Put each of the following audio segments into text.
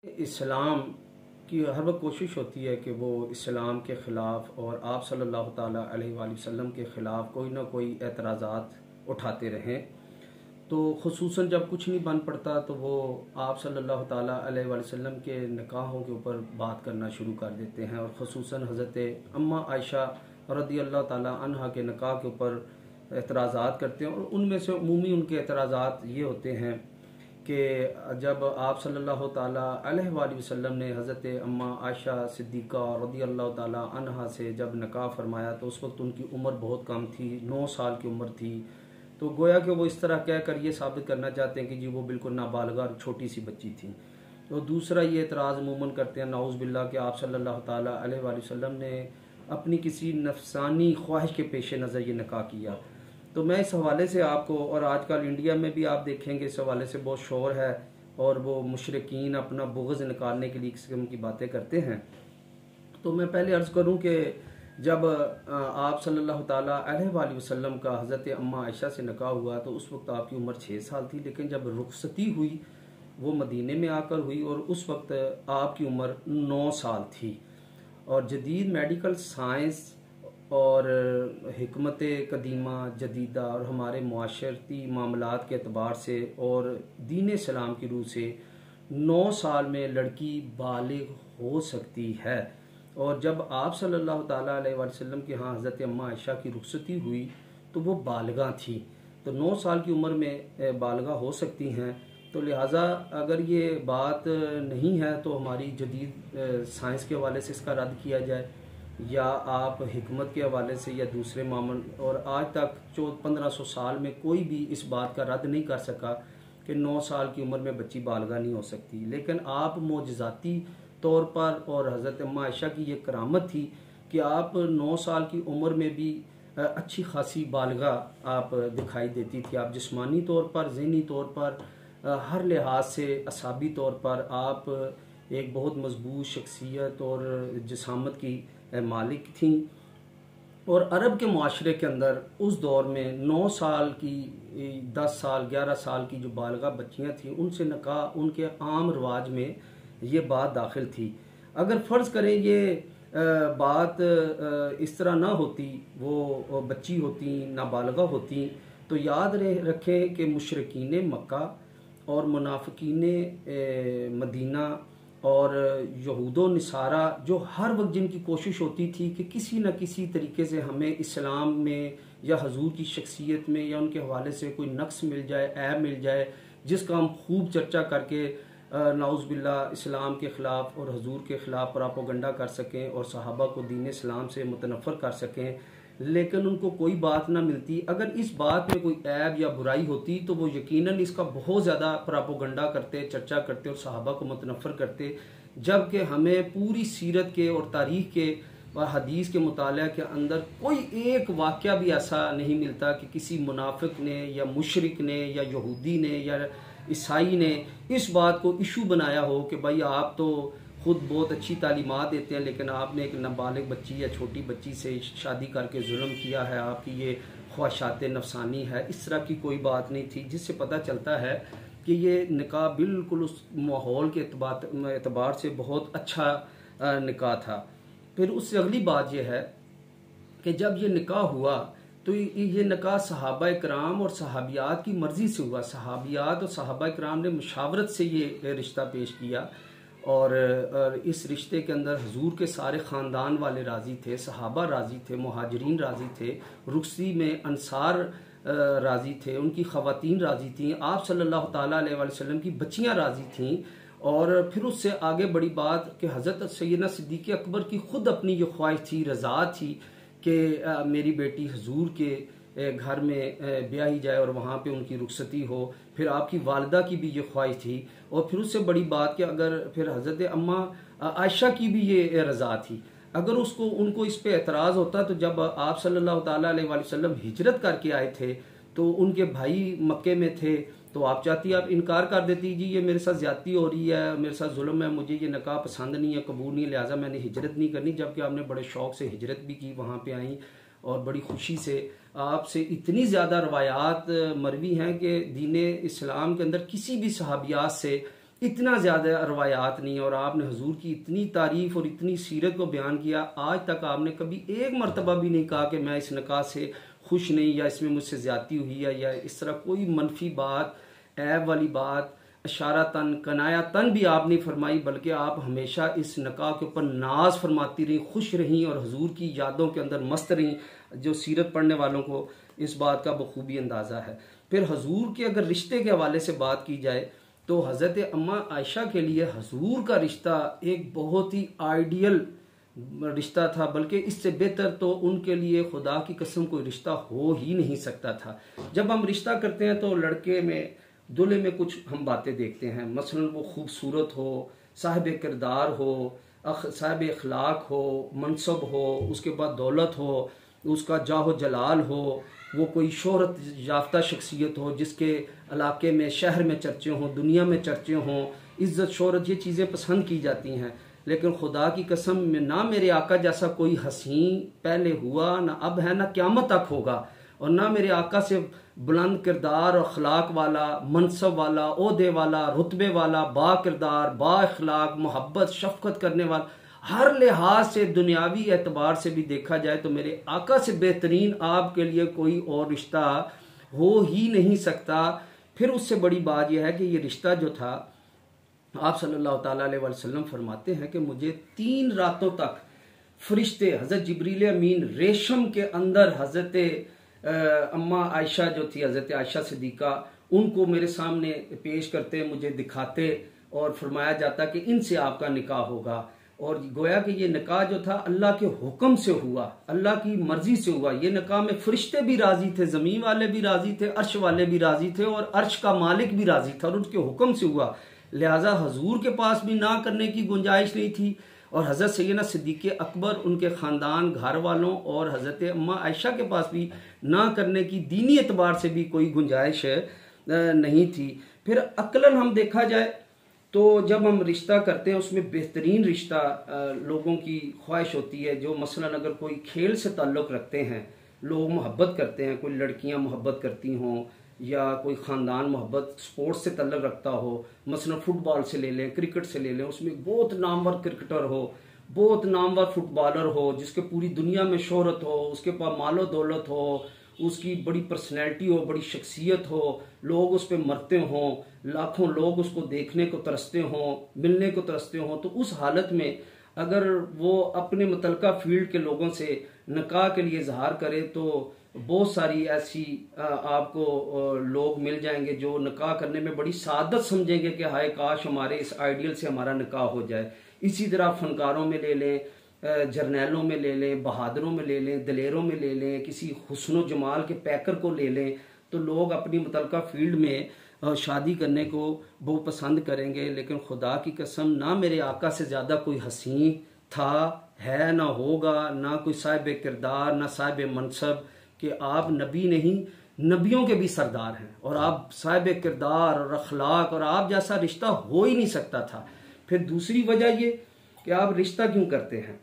इस्लाम की हर वक्त कोशिश होती है कि वो इस्लाम के ख़िलाफ़ और आप सल्लल्लाहु ताला अलैहि वसल्लम के ख़िलाफ़ कोई ना कोई एतराज़ात उठाते रहें। तो ख़ुसूसन जब कुछ नहीं बन पड़ता तो वो आप सल्लल्लाहु ताला अलैहि वसल्लम के निकाहों के ऊपर बात करना शुरू कर देते हैं और ख़ुसूसन हज़रत अम्मा आयशा रज़ी अल्लाह ताला अन्हा के निकाह के ऊपर एतराज़ात करते हैं। और उनमें से उमूमी उनके एतराज़ात ये होते हैं कि जब आप सल्लल्लाहु ताला अलैहि वसल्लम ने हज़रत अम्मा आयशा सिद्दीक़ा रज़ी अल्लाह ताला अन्हा से जब निकाह फरमाया तो उस वक्त उनकी उम्र बहुत कम थी, 9 साल की उम्र थी। तो गोया कि वो इस तरह कह कर ये साबित करना चाहते हैं कि जी वो बिल्कुल नाबालिगा और छोटी सी बच्ची थी। तो दूसरा ये एतराज़ अमूमन करते हैं नाउज़ बिल्लाह कि आप सल्लल्लाहु ताला अलैहि वसल्लम ने अपनी किसी नफसानी ख्वाहिश के पेश नज़र ये निकाह किया। तो मैं इस हवाले से आपको, और आजकल इंडिया में भी आप देखेंगे इस हवाले से बहुत शोर है और वो मुशरिकीन अपना बुग़्ज़ निकालने के लिए इस किस्म की बातें करते हैं। तो मैं पहले अर्ज़ करूं कि जब आप सल्लल्लाहु ताला अलैहि वसल्लम का हज़रत अम्मा आयशा से निकाह हुआ तो उस वक्त आपकी उम्र 6 साल थी, लेकिन जब रुखसती हुई वो मदीने में आकर हुई और उस वक्त आपकी उम्र 9 साल थी। और जदीद मेडिकल साइंस और हिकमत कदीमा जदीदा और हमारे माशरती मामलात के अतबार से और दीन इस्लाम की रूह से 9 साल में लड़की बालिग हो सकती है। और जब आप सल्लल्लाहु ताला अलैहि वसल्लम के यहाँ हज़रत अम्मा आयशा की रुखसती हुई तो वो बालिगा थी, तो 9 साल की उम्र में बालिगा हो सकती हैं। तो लिहाजा अगर ये बात नहीं है तो हमारी जदीद साइंस के हवाले से इसका रद्द किया जाए, या आप हिकमत के हवाले से या दूसरे मामल। और आज तक 1500 साल में कोई भी इस बात का रद्द नहीं कर सका कि 9 साल की उम्र में बच्ची बालिगा नहीं हो सकती। लेकिन आप मोजज़ाती तौर पर, और हज़रत अम्मा आयशा की ये करामत थी कि आप 9 साल की उम्र में भी अच्छी खासी बालिगा आप दिखाई देती थी। आप जिस्मानी तौर पर, ज़हनी तौर पर, हर लिहाज से, असाबी तौर पर आप एक बहुत मजबूत शख्सियत और जिसामत की मालिक थी। और अरब के माशरे के अंदर उस दौर में 9 साल की, 10 साल, 11 साल की जो बालिगा बच्चियां थीं उनसे निकाह उनके आम रिवाज में ये बात दाखिल थी। अगर फ़र्ज़ करें ये बात इस तरह ना होती, वो बच्ची होती, नाबालिगा होती, तो याद रखें कि मुशरिकीन मक्का और मुनाफिकीन मदीना और यहूदो निसारा जो हर वक्त जिनकी कोशिश होती थी कि किसी न किसी तरीके से हमें इस्लाम में या हजूर की शख्सियत में या उनके हवाले से कोई नक्स मिल जाए, ऐब मिल जाए, जिसका हम खूब चर्चा करके नाउज़ बिल्लाह इस्लाम के ख़िलाफ़ और हजूर के ख़िलाफ़ प्रोपेगेंडा कर सकें और सहाबा को दीन इस्लाम से मुतनफ़र कर सकें। लेकिन उनको कोई बात ना मिलती। अगर इस बात में कोई ऐब या बुराई होती तो वो यकीनन इसका बहुत ज़्यादा प्रोपेगेंडा करते, चर्चा करते और सहाबा को मुतनफ़र करते। जबकि हमें पूरी सीरत के और तारीख़ के व हदीस के मुताला के अंदर कोई एक वाक़या भी ऐसा नहीं मिलता कि किसी मुनाफिक ने या मुशरिक ने या यहूदी ने या ईसाई ने इस बात को इशू बनाया हो कि भाई आप तो खुद बहुत अच्छी तालीमात देते हैं लेकिन आपने एक नाबालिग बच्ची या छोटी बच्ची से शादी करके जुल्म किया है, आपकी ये ख्वाहिशात नफसानी है। इस तरह की कोई बात नहीं थी, जिससे पता चलता है कि ये निकाह बिल्कुल उस माहौल के एतबार से बहुत अच्छा निकाह था। फिर उससे अगली बात यह है कि जब ये निकाह हुआ तो ये निकाह सहाबा इकराम और सहाबियात की मर्ज़ी से हुआ। सहाबियात और सहाबा इकराम ने मुशावरत से ये रिश्ता पेश किया और इस रिश्ते के अंदर हुजूर के सारे ख़ानदान वाले राज़ी थे, सहाबा राज़ी थे, मुहाजिरीन राज़ी थे, रुखसी में अंसार राज़ी थे, उनकी ख़वातीन राज़ी थीं, आप सल्लल्लाहु ताला अलैहि वसल्लम की बच्चियाँ राज़ी थीं। और फिर उससे आगे बड़ी बात कि हज़रत सैयदना सिद्दीक़ अकबर की ख़ुद अपनी ये ख्वाहिश थी, रज़ा थी कि मेरी बेटी हुजूर के घर में ब्याही जाए और वहाँ पे उनकी रुखसती हो। फिर आपकी वालिदा की भी ये ख्वाहिश थी। और फिर उससे बड़ी बात कि अगर फिर हज़रत अम्मा आयशा की भी ये रज़ा थी। अगर उनको इस पे एतराज़ होता तो जब आप सल्लल्लाहु ताला अलैहि वसल्लम हिजरत करके आए थे तो उनके भाई मक्के में थे, तो आप चाहती, आप इनकार कर देती जी ये मेरे साथ ज़्यादती हो रही है, मेरे साथ जुल्म है, मुझे ये निकाह पसंद नहीं है, कबूल नहीं है, लिहाजा मैंने हिजरत नहीं करनी। जबकि आपने बड़े शौक़ से हिजरत भी की, वहाँ पे आई और बड़ी खुशी से आपसे इतनी ज़्यादा रवायात मरवी हैं कि दीन इस्लाम के अंदर किसी भी सहाबियात से इतना ज़्यादा रवायात नहीं है, और आपने हजूर की इतनी तारीफ़ और इतनी सीरत को बयान किया। आज तक आपने कभी एक मरतबा भी नहीं कहा कि मैं इस निकाह से खुश नहीं, या इसमें मुझसे ज़्यादती हुई है, या इस तरह कोई मनफी बात, ऐब वाली बात, इशारा तन कनाया तन भी आप नहीं फरमाई, बल्कि आप हमेशा इस निकाह के ऊपर नाज फरमाती रही, खुश रहीं और हजूर की यादों के अंदर मस्त रहीं, जो सीरत पढ़ने वालों को इस बात का बखूबी अंदाज़ा है। फिर हजूर के अगर रिश्ते के हवाले से बात की जाए तो हज़रत अम्मा आयशा के लिए हजूर का रिश्ता एक बहुत ही आइडियल रिश्ता था, बल्कि इससे बेहतर तो उनके लिए खुदा की कसम कोई रिश्ता हो ही नहीं सकता था। जब हम रिश्ता करते हैं तो लड़के में, दूल्हे में कुछ हम बातें देखते हैं, मसलन वो खूबसूरत हो, साहिब किरदार हो, साहिब अखलाक हो, मनसब हो, उसके बाद दौलत हो, उसका जाहो जलाल हो, वो कोई शोहरत याफ्ता शख्सियत हो जिसके इलाके में, शहर में चर्चे हों, दुनिया में चर्चे हों, इज़्ज़त शोहरत, ये चीज़ें पसंद की जाती हैं। लेकिन खुदा की कसम में ना मेरे आका जैसा कोई हसीन पहले हुआ, ना अब है, ना क़यामत तक होगा, और ना मेरे आका से बुलंद किरदार और अखलाक वाला, मनसब वाला, ओहदे वाला, रुतबे वाला, बा किरदार, बा अखलाक, मोहब्बत शफकत करने वाला, हर लिहाज से, दुनियावी एतबार से भी देखा जाए तो मेरे आका से बेहतरीन आपके लिए कोई और रिश्ता हो ही नहीं सकता। फिर उससे बड़ी बात यह है कि ये रिश्ता जो था, आप सल्लल्लाहु ताला अलैहि वसल्लम फरमाते हैं कि मुझे 3 रातों तक फरिश्ते, हज़रत जिब्रील अमीन रेशम के अंदर हज़रत अम्मा आयशा जो थी, हज़रत आयशा सिद्दीक़ा, उनको मेरे सामने पेश करते, मुझे दिखाते, और फरमाया जाता कि इनसे आपका निकाह होगा। और गोया कि ये निकाह जो था अल्लाह के हुक्म से हुआ, अल्लाह की मर्जी से हुआ। ये निकाह में फरिश्ते भी राजी थे, ज़मीन वाले भी राजी थे, अर्श वाले भी राजी थे, और अर्श का मालिक भी राजी था, और उसके हुक्म से हुआ। लिहाजा हजूर के पास भी ना करने की गुंजाइश नहीं थी, और हज़रत सैयदना सिद्दीक़ अकबर, उनके ख़ानदान, घर वालों, और हज़रत अम्मा आयशा के पास भी ना करने की दीनी एतबार से भी कोई गुंजाइश नहीं थी। फिर अक्लन हम देखा जाए तो जब हम रिश्ता करते हैं उसमें बेहतरीन रिश्ता लोगों की ख्वाहिश होती है, जो मसलन अगर कोई खेल से ताल्लुक़ रखते हैं, लोग मोहब्बत करते हैं, कोई लड़कियां मोहब्बत करती हों, या कोई ख़ानदान मोहब्बत स्पोर्ट्स से ताल्लुक़ रखता हो, मसलन फ़ुटबॉल से ले लें, क्रिकेट से ले लें, उसमें बहुत नामवर क्रिकेटर हो, बहुत नामवर फुटबॉलर हो, जिसके पूरी दुनिया में शोहरत हो, उसके पास मालो दौलत हो, उसकी बड़ी पर्सनैलिटी हो, बड़ी शख्सियत हो, लोग उस पर मरते हों, लाखों लोग उसको देखने को तरसते हों, मिलने को तरसते हों, तो उस हालत में अगर वो अपने मुतलका फील्ड के लोगों से निकाह के लिए इजहार करे तो बहुत सारी ऐसी आपको लोग मिल जाएंगे जो निकाह करने में बड़ी सादत समझेंगे कि हाय काश हमारे इस आइडियल से हमारा निकाह हो जाए। इसी तरह फनकारों में ले लें, जर्नैलों में ले लें, बहादुरों में ले लें, दलेरों में ले लें, किसी हुस्न जमाल के पैकर को ले लें, तो लोग अपनी मुतलका फील्ड में शादी करने को बहुत पसंद करेंगे। लेकिन खुदा की कसम, ना मेरे आका से ज़्यादा कोई हसीन था, है, ना होगा, ना कोई साहिब किरदार, ना साहिब मनसब, कि आप नबी नहीं, नबियों के भी सरदार हैं, और आप साहिब किरदार और अखलाक, और आप जैसा रिश्ता हो ही नहीं सकता था। फिर दूसरी वजह ये कि आप रिश्ता क्यों करते हैं।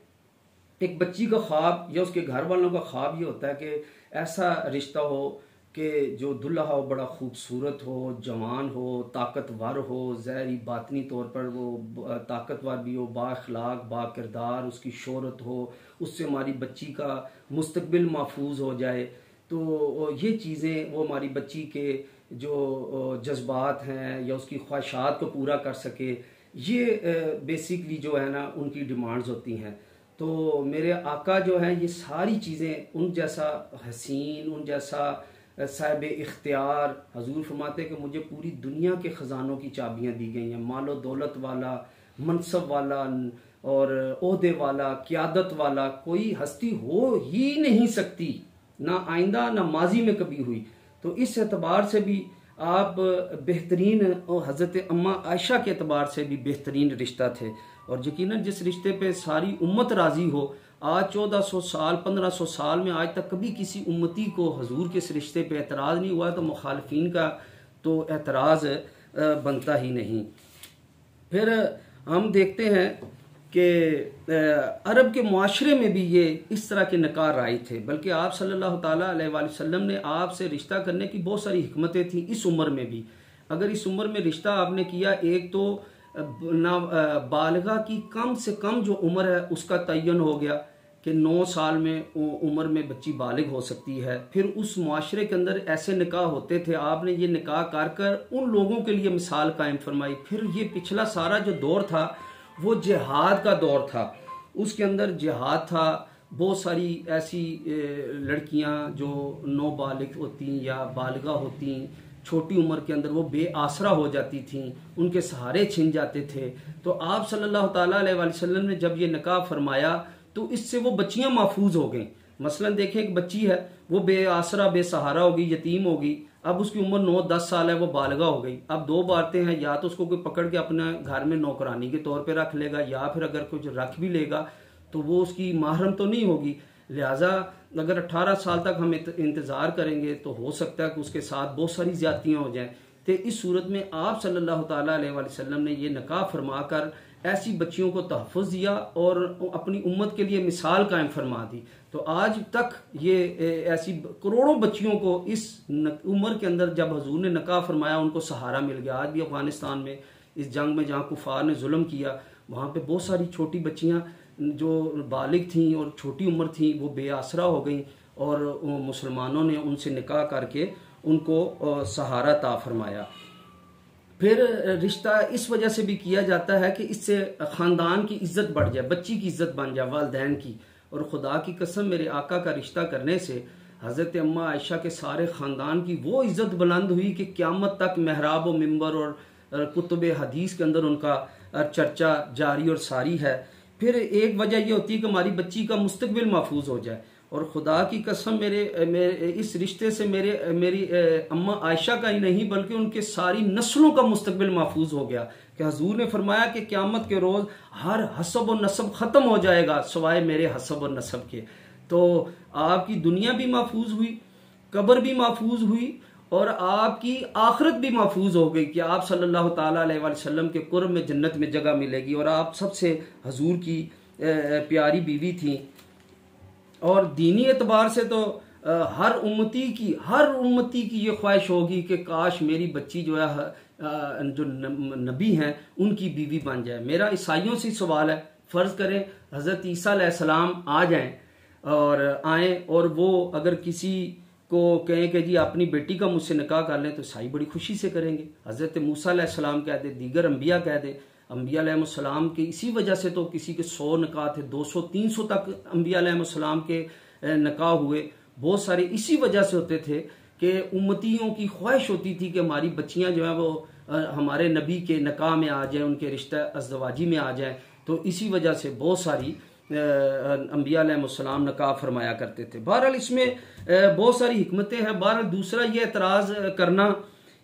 एक बच्ची का ख्वाब या उसके घर वालों का ख्वाब ये होता है कि ऐसा रिश्ता हो कि जो दुल्हा हो बड़ा खूबसूरत हो, जवान हो, ताकतवर हो, ज़ाहिरी बातनी तौर पर वो ताकतवर भी हो, बाअखलाक, बाकिरदार, उसकी शोहरत हो, उससे हमारी बच्ची का मुस्तकबिल महफूज हो जाए। तो ये चीज़ें वो हमारी बच्ची के जो जज्बात हैं या उसकी ख्वाहिशात को पूरा कर सके, ये बेसिकली जो है ना उनकी डिमांड्स होती हैं। तो मेरे आका जो हैं ये सारी चीज़ें, उन जैसा हसीन, उन जैसा साहिब इख्तियार, हजूर फरमाते कि मुझे पूरी दुनिया के ख़जानों की चाबियां दी गई हैं, मालो दौलत वाला, मनसब वाला और ओहदे वाला, क़ियादत वाला कोई हस्ती हो ही नहीं सकती, ना आइंदा ना माजी में कभी हुई। तो इस एतबार से भी आप बेहतरीन, और हज़रत अम्मा आयशा के एतबार से भी बेहतरीन रिश्ता थे। और यकीनन जिस रिश्ते पे सारी उम्मत राज़ी हो, आज 1400 साल 1500 साल में आज तक कभी किसी उम्मती को हजूर के इस रिश्ते पे एतराज़ नहीं हुआ, तो मुखालफीन का तो एतराज़ बनता ही नहीं। फिर हम देखते हैं कि अरब के मुआशरे में भी ये इस तरह के निकाह राय थे, बल्कि आप सल्लल्लाहु ताला अलैहि वसल्लम ने आपसे रिश्ता करने की बहुत सारी हिकमतें थी इस उम्र में भी। अगर इस उम्र में रिश्ता आपने किया, एक तो ना बालिगा की कम से कम जो उम्र है उसका तयन हो गया कि 9 साल में उम्र में बच्ची बालिग हो सकती है। फिर उस मुआशरे के अंदर ऐसे निकाह होते थे, आपने ये निकाह कर उन लोगों के लिए मिसाल कायम फरमाई। फिर ये पिछला सारा जो दौर था वो जिहाद का दौर था, उसके अंदर जिहाद था। बहुत सारी ऐसी लड़कियां जो नौबालिग होती या बालिगा होती, छोटी उम्र के अंदर वो बेआसरा हो जाती थीं, उनके सहारे छिन जाते थे। तो आप सल्लल्लाहु ताला अलैहि वसल्लम ने जब ये निकाह फरमाया तो इससे वो बच्चियां महफूज हो गईं। मसलन देखें, एक बच्ची है वो बेआसरा बेसहारा होगी, यतीम होगी, अब उसकी उम्र 9-10 साल है, वो बालिगा हो गई। अब दो बातें हैं, या तो उसको कोई पकड़ के अपने घर में नौकरानी के तौर पे रख लेगा, या फिर अगर कुछ रख भी लेगा तो वो उसकी महरम तो नहीं होगी। लिहाजा अगर 18 साल तक हम इंतज़ार करेंगे तो हो सकता है कि उसके साथ बहुत सारी ज्यादतियाँ हो जाएं। तो इस सूरत में आप सल्लल्लाहु ताला अलैहि वसल्लम ने ये निकाह फरमा कर ऐसी बच्चियों को तहफ़्फ़ुज़ दिया और अपनी उम्मत के लिए मिसाल कायम फरमा दी। तो आज तक ये ऐसी करोड़ों बच्चियों को इस उम्र के अंदर जब हजूर ने निकाह फरमाया उनको सहारा मिल गया। आज भी अफगानिस्तान में इस जंग में जहाँ कुफार ने जुल्म किया, वहाँ पे बहुत सारी छोटी बच्चियाँ जो बालिग थीं और छोटी उम्र थी वो बेआसरा हो गई और मुसलमानों ने उनसे निकाह करके उनको सहारा ता फरमाया। फिर रिश्ता इस वजह से भी किया जाता है कि इससे ख़ानदान की इज्जत बढ़ जाए, बच्ची की इज्जत बन जाए, वालिदैन की। और खुदा की कसम, मेरे आका का रिश्ता करने से हज़रत अम्मा आयशा के सारे ख़ानदान की वो इज्जत बुलंद हुई कि क़यामत तक महराब व मिंबर और कुतुब हदीस के अंदर उनका चर्चा जारी और सारी है। फिर एक वजह यह होती है कि हमारी बच्ची का मुस्तकबिल महफूज हो जाए। और खुदा की कसम, मेरे इस रिश्ते से मेरी अम्मा आयशा का ही नहीं बल्कि उनके सारी नस्लों का मुस्तकबिल महफूज हो गया कि हजूर ने फरमाया कि क़यामत के रोज़ हर हसब और नसब ख़त्म हो जाएगा सिवाय मेरे हसब और नसब के। तो आपकी दुनिया भी महफूज हुई, कब्र भी महफूज हुई और आपकी आखिरत भी महफूज हो गई कि आप सल्लल्लाहु ताला अलैहि वसल्लम के कुर्ब में जन्नत में जगह मिलेगी। और आप सबसे हजूर की प्यारी बीवी थी। और दीनी एतबार से तो हर उम्मती की ये ख्वाहिश होगी कि काश मेरी बच्ची जो है जो नबी हैं उनकी बीवी बन जाए। मेरा ईसाइयों से सवाल है, फ़र्ज़ करें हज़रत ईसा अलैहिस्सलाम आ जाएं और आएँ और वो अगर किसी को कहें कि जी अपनी बेटी का मुझसे निकाह कर लें तो ईसाई बड़ी खुशी से करेंगे। हज़रत मूसा अलैहिस्सलाम कह दे, दीगर अम्बिया कह दे। अम्बिया अलैहिस्सलाम के इसी वजह से तो किसी के 100 निकाह थे, 200-300 तक अम्बिया अलैहिस्सलाम के निकाह हुए। बहुत सारे इसी वजह से होते थे कि उम्मतियों की ख्वाहिश होती थी कि हमारी बच्चियां जो है वो हमारे नबी के निकाह में आ जाए, उनके रिश्ता अज़दवाजी में आ जाए। तो इसी वजह से बहुत सारी अम्बिया अलैहिस्सलाम निकाह फरमाया करते थे। बहरहाल इसमें बहुत सारी हिकमतें हैं। बहरहाल दूसरा ये एतराज़ करना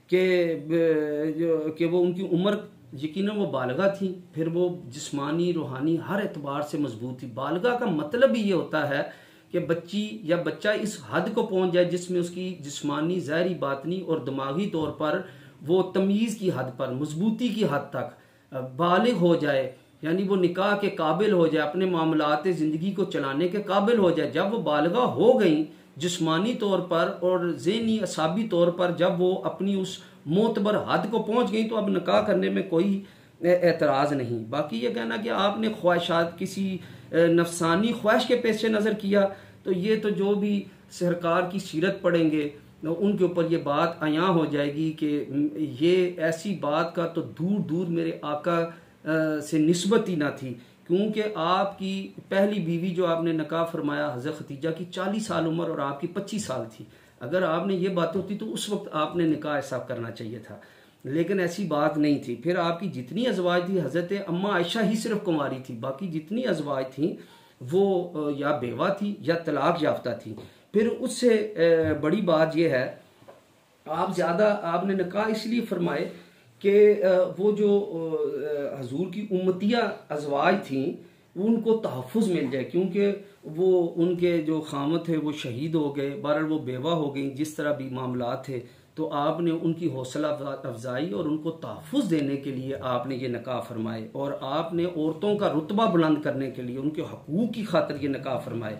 कि वो उनकी उम्र यकीनन वो बालिगा थी, फिर वो जिस्मानी रूहानी हर एतबार से मजबूत थी। बालिगा का मतलब भी ये होता है कि बच्ची या बच्चा इस हद को पहुंच जाए जिसमें उसकी जिस्मानी, ज़ाहरी, बातनी और दिमागी तौर पर वो तमीज़ की हद पर, मजबूती की हद तक बालिग हो जाए, यानी वो निकाह के काबिल हो जाए, अपने मामलात ज़िंदगी को चलाने के काबिल हो जाए। जब वो बालिगा हो गई जिस्मानी तौर पर और ज़हनी असाबी तौर पर, जब वो अपनी उस मोतबर हद को पहुंच गई तो अब निकाह करने में कोई एतराज़ नहीं। बाकी ये कहना कि आपने ख्वाहिशात किसी नफसानी ख्वाहिश के पेश नज़र किया, तो ये तो जो भी सरकार की सीरत पढ़ेंगे उनके ऊपर ये बात आया हो जाएगी कि ये ऐसी बात का तो दूर दूर मेरे आका से निस्बत ही ना थी। क्योंकि आपकी पहली बीवी जो आपने निकाह फरमाया हज़रत खतीजा की 40 साल उम्र और आपकी 25 साल थी। अगर आपने ये बात होती तो उस वक्त आपने निकाह ऐसा करना चाहिए था, लेकिन ऐसी बात नहीं थी। फिर आपकी जितनी अज़वाज थी, हज़रत अम्मा आयशा ही सिर्फ कुंवारी थी, बाकी जितनी अज़वाज थी वो या बेवा थी या तलाक याफ्ता थी। फिर उससे बड़ी बात यह है, आपने निकाह इसलिए फरमाए कि वो जो हजूर की उम्मतिया अज़वाज थी उनको तहफ़्फ़ुज़ मिल जाए, क्योंकि वो उनके जो खामद थे वो शहीद हो गए, बहरहाल वो बेवा हो गई, जिस तरह भी मामला थे। तो आपने उनकी हौसला अफजाई और उनको तहफ़्फ़ुज़ देने के लिए आपने ये निकाह फरमाए, और आपने औरतों का रुतबा बुलंद करने के लिए उनके हकूक़ की खातिर ये निकाह फरमाए।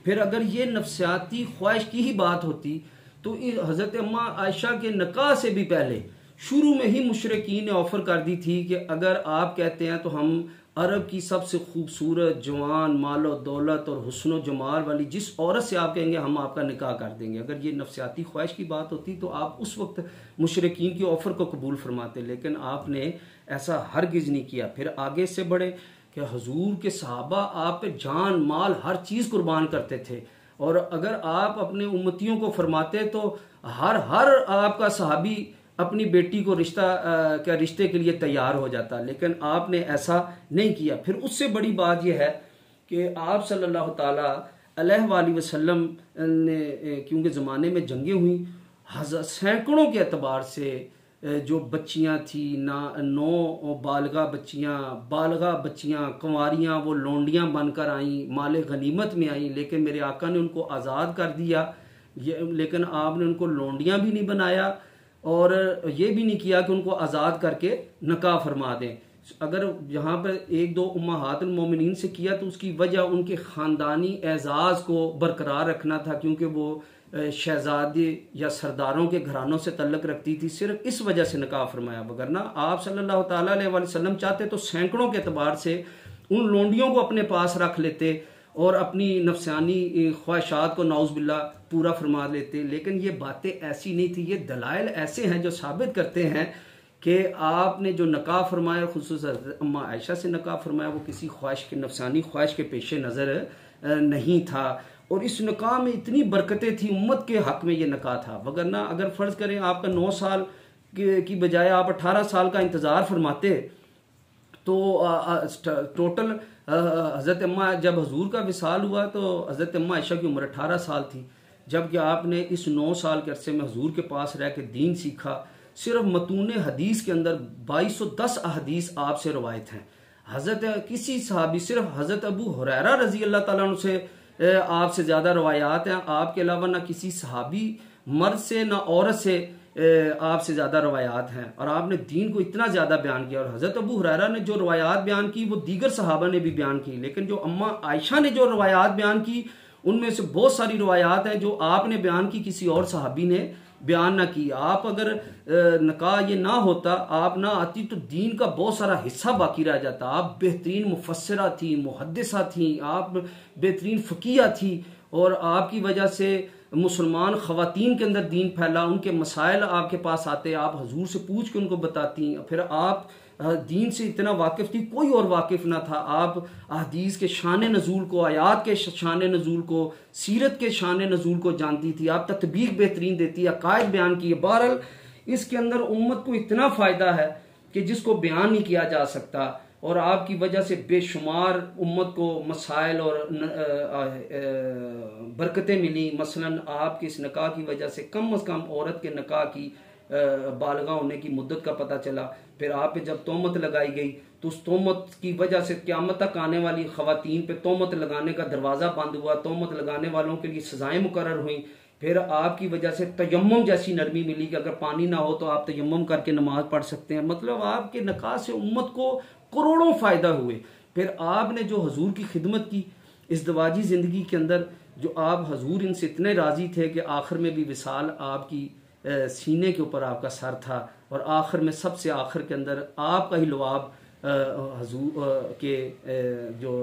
फिर अगर ये नफसियाती ख्वाहिश की ही बात होती तो हज़रत अम्मा आयशा के निकाह से भी पहले शुरू में ही मुशरिकीन ने ऑफर कर दी थी कि अगर आप कहते हैं तो हम अरब की सबसे खूबसूरत, जवान, मालो दौलत और हुस्न जमाल वाली जिस औरत से आप कहेंगे हम आपका निकाह कर देंगे। अगर ये नफसियाती ख्वाहिश की बात होती तो आप उस वक्त मुशरिकीन की ऑफ़र को कबूल फरमाते, लेकिन आपने ऐसा हरगिज़ नहीं किया। फिर आगे से बढ़े कि हुजूर के सहाबा आप पे जान माल हर चीज़ कुर्बान करते थे, और अगर आप अपने उम्मतियों को फरमाते तो हर आपका सहाबी अपनी बेटी को रिश्ते के लिए तैयार हो जाता, लेकिन आपने ऐसा नहीं किया। फिर उससे बड़ी बात यह है कि आप सल्लल्लाहु ताला अलैहि वसल्लम ने, क्योंकि ज़माने में जंगें हुई, सैकड़ों के एतबार से जो बच्चियां थी, 9 बालगा बच्चियां कंवारियां, वो लोंडियां बनकर आईं, माले गनीमत में आईं, लेकिन मेरे आका ने उनको आज़ाद कर दिया। लेकिन आपने उनको लोंडियां भी नहीं बनाया और ये भी नहीं किया कि उनको आज़ाद करके निकाह फरमा दें। अगर यहाँ पर 1-2 उम्महातुल मोमिनीन से किया तो उसकी वजह उनके ख़ानदानी एजाज़ को बरकरार रखना था, क्योंकि वो शहजादे या सरदारों के घरानों से तल्लक रखती थी, सिर्फ इस वजह से निकाह फरमाया। वगरना आप सल्लल्लाहु ताला अलैहि वसल्लम चाहते तो सैकड़ों के एतबार से उन लोंडियों को अपने पास रख लेते और अपनी नफसानी ख्वाहिशात को नाउज़ुबिल्लाह पूरा फरमा लेते, लेकिन ये बातें ऐसी नहीं थी। ये दलाइल ऐसे हैं जो साबित करते हैं कि आपने जो निकाह फरमाया, खुसूसन अम्मा आयशा से निकाह फरमाया, वो किसी ख्वाहिश के, नफसानी ख्वाहिश के पेश नज़र नहीं था। और इस निकाह में इतनी बरकतें थी, उम्मत के हक में ये निकाह था। वगरना अगर फ़र्ज़ करें आपका 9 साल की बजाय आप 18 साल का इंतज़ार फरमाते तो टोटल हज़रत अम्मा, जब हजूर का विसाल हुआ तो हज़रत अम्मा आयशा की उम्र 18 साल थी, जबकि आपने इस 9 साल के अरसे में हजूर के पास रह के दीन सीखा। सिर्फ मतून हदीस के अंदर 2210 अहदीस आपसे रवायत हैं। हज़रत किसी सहाबी, सिर्फ हज़रत अबू हुरैरा रज़ी अल्लाह ताला अन्हु से आपसे ज़्यादा रवायात हैं। आपके अलावा ना किसी सहाबी मर्द से ना औरत से आपसे ज़्यादा रवायात हैं, और आपने दीन को इतना ज़्यादा बयान किया। और हज़रत अबू हुरैरा ने जो रवायात बयान की वो दीगर सहाबा ने भी बयान की, लेकिन जो अम्मा आयशा ने जो रवायात बयान की उनमें से बहुत सारी रवायात हैं जो आपने बयान की, किसी और सहाबी ने बयान ना की। आप अगर निकाह ये ना होता, आप ना आती, तो दीन का बहुत सारा हिस्सा बाकी रह जाता। आप बेहतरीन मुफस्सिरा थी, मुहद्दिसा थी, आप बेहतरीन फ़क़ीहा थी, और आपकी वजह से मुसलमान ख़वातीन के अंदर दीन फैला। उनके मसाइल आपके पास आते, आप हजूर से पूछ के उनको बताती, फिर आप दीन से इतना वाकिफ़ थी, कोई और वाकिफ़ ना था। आप अहदीस के शान नज़ूल को, आयात के शान नज़ूल को, सीरत के शान नज़ूल को जानती थी। आप तत्बीक बेहतरीन देती, अकायद बयान की। बहरहाल इसके अंदर उम्मत को इतना फ़ायदा है कि जिसको बयान नहीं किया जा सकता, और आपकी वजह से बेशुमार उम्मत को मसाइल और बरकतें मिली। मसलन आपके इस निकाह की वजह से कम से कम औरत के निकाह की बालगा होने की मुद्दत का पता चला। फिर आप पे जब तोहमत लगाई गई तो उस तोहमत की वजह से क़यामत तक आने वाली ख़वातीन पे तोहमत लगाने का दरवाज़ा बंद हुआ, तोहमत लगाने वालों के लिए सज़ाएं मुकर्रर हुई। फिर आपकी वजह से तयम्मुम जैसी नरमी मिली कि अगर पानी ना हो तो आप तयम्मुम करके नमाज पढ़ सकते हैं। मतलब आपके निकाह से उम्मत को करोड़ों फ़ायदा हुए। फिर आपने जो हजूर की खिदमत की इस दवाजी ज़िंदगी के अंदर, जो आप हजूर इनसे इतने राज़ी थे कि आखिर में भी विसाल आपकी सीने के ऊपर आपका सर था, और आखिर में सबसे आखिर के अंदर आपका ही लुआब हजूर के जो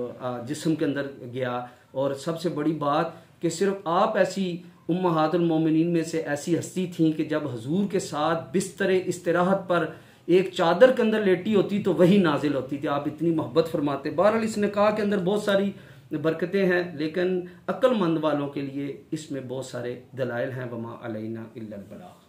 जिस्म के अंदर गया। और सबसे बड़ी बात कि सिर्फ आप ऐसी उम्महातुल मोमिनीन में से ऐसी हस्ती थी कि जब हजूर के साथ बिस्तर इस्तिराहत पर एक चादर के अंदर लेटी होती तो वही नाजिल होती थी। आप इतनी मोहब्बत फरमाते। बहरहाल इस निकाह के अंदर बहुत सारी बरकतें हैं, लेकिन अक्लमंद वालों के लिए इसमें बहुत सारे दलाइल हैं। वमा अलैना इल्लल बलाग।